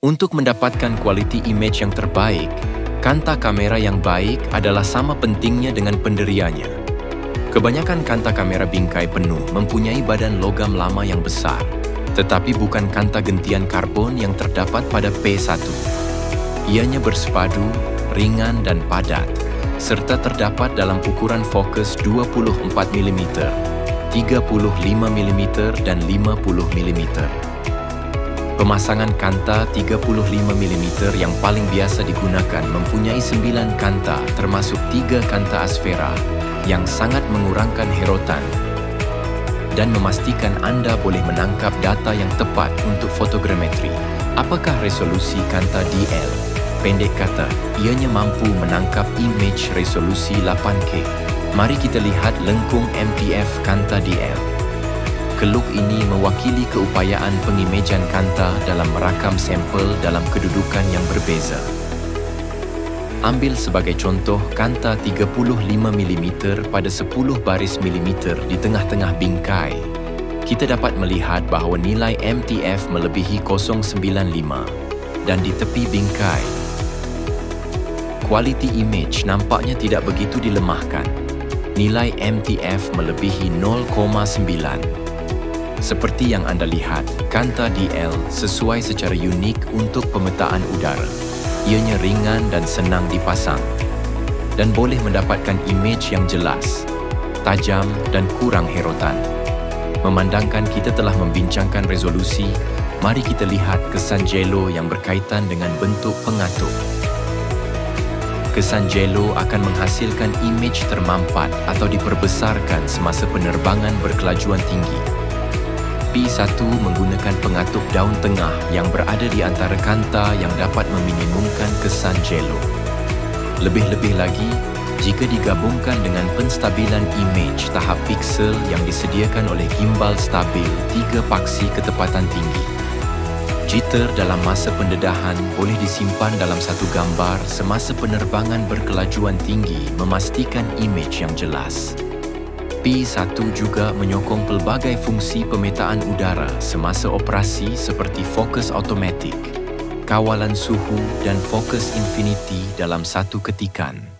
Untuk mendapatkan kualiti imej yang terbaik, kanta kamera yang baik adalah sama pentingnya dengan penderiannya. Kebanyakan kanta kamera bingkai penuh mempunyai badan logam lama yang besar, tetapi bukan kanta gentian karbon yang terdapat pada P1. Ianya bersepadu, ringan dan padat, serta terdapat dalam ukuran fokus 24 mm, 35 mm dan 50 mm. Pemasangan kanta 35 mm yang paling biasa digunakan mempunyai 9 kanta termasuk 3 kanta asfera yang sangat mengurangkan herotan dan memastikan anda boleh menangkap data yang tepat untuk fotogrametri. Apakah resolusi kanta DL? Pendek kata, ianya mampu menangkap imej resolusi 8K. Mari kita lihat lengkung MTF kanta DL. Keluk ini mewakili keupayaan pengimejan kanta dalam merakam sampel dalam kedudukan yang berbeza. Ambil sebagai contoh kanta 35 mm pada 10 baris milimeter di tengah-tengah bingkai. Kita dapat melihat bahawa nilai MTF melebihi 0.95 dan di tepi bingkai, kualiti imej nampaknya tidak begitu dilemahkan. Nilai MTF melebihi 0.9. Seperti yang anda lihat, kanta DL sesuai secara unik untuk pemetaan udara. Ianya ringan dan senang dipasang dan boleh mendapatkan imej yang jelas, tajam dan kurang herotan. Memandangkan kita telah membincangkan resolusi, mari kita lihat kesan jelo yang berkaitan dengan bentuk pengatup. Kesan jelo akan menghasilkan imej termampat atau diperbesarkan semasa penerbangan berkelajuan tinggi. P1 menggunakan pengatup daun tengah yang berada di antara kanta yang dapat meminimumkan kesan jelo. Lebih-lebih lagi, jika digabungkan dengan penstabilan imej tahap piksel yang disediakan oleh gimbal stabil 3 paksi ketepatan tinggi. Jitter dalam masa pendedahan boleh disimpan dalam satu gambar semasa penerbangan berkelajuan tinggi memastikan imej yang jelas. P1 juga menyokong pelbagai fungsi pemetaan udara semasa operasi seperti fokus automatik, kawalan suhu dan fokus infinity dalam satu ketikan.